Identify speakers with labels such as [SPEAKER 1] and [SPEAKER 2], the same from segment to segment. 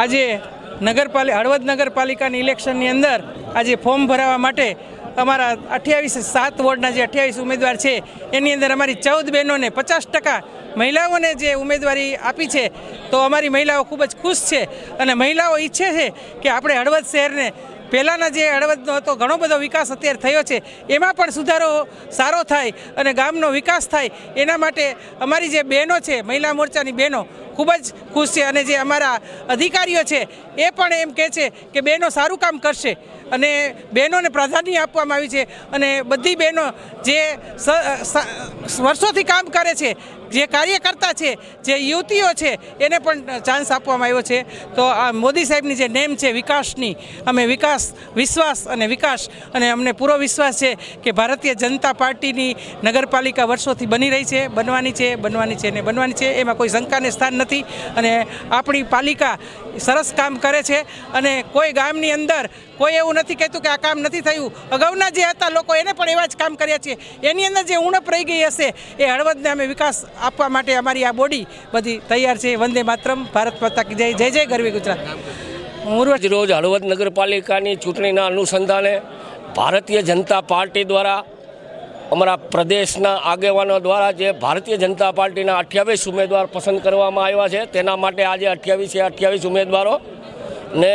[SPEAKER 1] આજે હળવદ નગરપાલિકાની ઇલેક્શનની અંદર આજે ફોર્મ ભરાવા માટે અમારા 7 વોર્ડના જે 28 ઉમેદવાર છે એની અંદર અમારી 14 બહેનોને 50% મહિલાઓને જે ઉમેદવારી આપી છે, તો અમારી મહિલાઓ ખૂબ જ ખુશ છે અને મહિલાઓ ઈચ્છે છે કે આપણે હળવદ શહેરને પહેલાંના જે હળવદનો હતો ઘણો બધો વિકાસ અત્યારે થયો છે, એમાં પણ સુધારો સારો થાય અને ગામનો વિકાસ થાય, એના માટે અમારી જે બહેનો છે, મહિલા મોરચાની બહેનો ખૂબ જ ખુશ છે અને જે અમારા અધિકારીઓ છે એ પણ એમ કહે છે કે બહેનો સારું કામ કરશે અને બહેનોને પ્રાધાન્ય આપવામાં આવ્યું છે અને બધી બહેનો જે વર્ષોથી કામ કરે છે, જે કાર્યકર્તા છે, જે યુવતીઓ છે, એને પણ ચાન્સ આપવામાં આવ્યો છે। તો આ મોદી સાહેબની જે નેમ છે વિકાસની, અમે વિકાસ, વિશ્વાસ અને વિકાસ, અને અમને પૂરો વિશ્વાસ છે કે ભારતીય જનતા પાર્ટીની નગરપાલિકા વર્ષોથી બની રહી છે, બનવાની છે, એમાં કોઈ શંકાને સ્થાન નથી અને આપણી પાલિકા સરસ કામ કરે છે અને કોઈ ગામની અંદર કોઈ એવું નથી કહેતું કે આ કામ નથી થયું। અગાઉના જે હતા લોકો એને પણ એવા જ કામ કર્યા છે, એની અંદર જે ઉણપ રહી ગઈ હશે એ હળવદને અમે વિકાસ આપવા માટે અમારી આ બોડી બધી તૈયાર છે। વંદે માતરમ, ભારત માતા કી જય, જય જય ગરવી ગુજરાત।
[SPEAKER 2] રોજ હળવદ નગરપાલિકાની ચૂંટણીના અનુસંધાને ભારતીય જનતા પાર્ટી દ્વારા અમારા પ્રદેશના આગેવાનો દ્વારા જે ભારતીય જનતા પાર્ટીના 28 ઉમેદવાર પસંદ કરવામાં આવ્યા છે, તેના માટે આજે 28 ઉમેદવારોને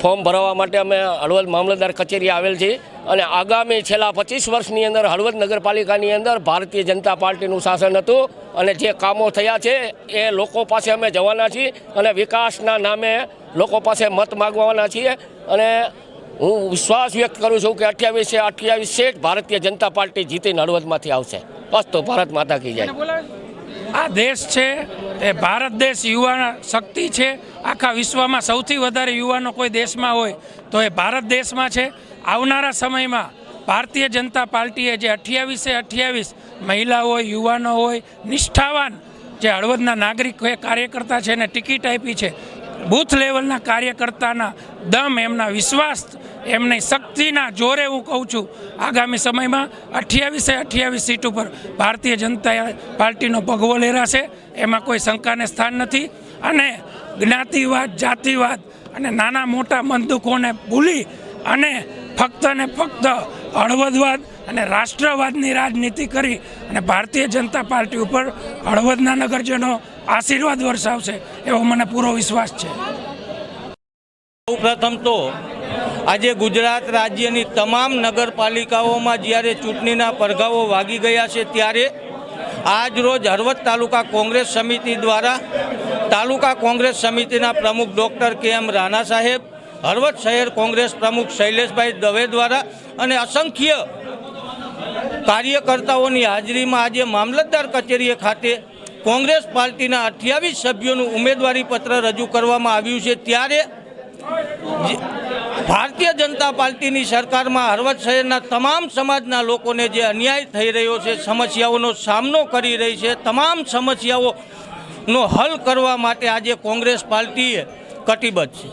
[SPEAKER 2] ફોર્મ ભરવા માટે અમે હળવદ મામલતદાર કચેરી આવેલ છીએ અને આગામી છેલ્લા 25 વર્ષની અંદર હળવદ નગરપાલિકાની અંદર ભારતીય જનતા પાર્ટીનું શાસન હતું અને જે કામો થયા છે એ લોકો પાસે અમે જવાના છીએ અને વિકાસના નામે લોકો પાસે મત માગવાના છીએ અને હું વિશ્વાસ વ્યક્ત કરું છું કે 28 સીટ ભારતીય જનતા પાર્ટી જીતીને હળવદમાંથી આવશે। બસ તો ભારત માતા કી જય।
[SPEAKER 3] આ દેશ છે એ ભારત દેશ યુવાન શક્તિ છે, આખા વિશ્વમાં સૌથી વધારે યુવાનો કોઈ દેશમાં હોય તો એ ભારત દેશમાં છે। આવનારા સમયમાં ભારતીય જનતા પાર્ટીએ જે 28 મહિલા હોય, યુવાનો હોય, નિષ્ઠાવાન જે હળવદના નાગરિક કાર્યકર્તા છે એને ટિકિટ આપી છે, બૂથ લેવલના કાર્યકર્તાના દમ, એમના વિશ્વાસ, એમની શક્તિના જોરે હું કહું છું આગામી સમયમાં 28 સીટ ઉપર ભારતીય જનતા પાર્ટીનો ભગવો લહેરાશે, એમાં કોઈ શંકાને સ્થાન નથી અને જ્ઞાતિવાદ, જાતિવાદ અને નાના મોટા બંદૂકોને ભૂલી અને ફક્ત ને ફક્ત હળવદવાદ અને રાષ્ટ્રવાદની રાજનીતિ કરી અને ભારતીય જનતા પાર્ટી ઉપર હળવદના નગરજનો આશીર્વાદ વરસાવશે એવો મને પૂરો વિશ્વાસ છે।
[SPEAKER 4] સૌપ્રથમ તો આજે ગુજરાત રાજ્યની તમામ નગરપાલિકાઓમાં જ્યારે ચૂંટણીના પડઘાઓ વાગી ગયા છે, ત્યારે આજ રોજ હળવદ તાલુકા કોંગ્રેસ સમિતિ દ્વારા તાલુકા કોંગ્રેસ સમિતિના પ્રમુખ ડૉક્ટર કે.એમ. રાણા સાહેબ, હળવદ શહેર કોંગ્રેસ પ્રમુખ શૈલેષભાઈ દવે દ્વારા અને અસંખ્ય કાર્યકર્તાઓની હાજરીમાં આજે મામલતદાર કચેરી ખાતે કોંગ્રેસ પાર્ટીના 28 સભ્યોનું ઉમેદવારી પત્ર રજૂ કરવામાં આવ્યું છે। ત્યારે ભારતીય જનતા પાર્ટીની સરકારમાં હળવદ શહેરના તમામ સમાજના લોકોને જે અન્યાય થઈ રહ્યો છે, સમસ્યાઓનો સામનો કરી રહી છે, તમામ સમસ્યાઓનો હલ કરવા માટે આજે કોંગ્રેસ પાર્ટીએ કટિબદ્ધ છે।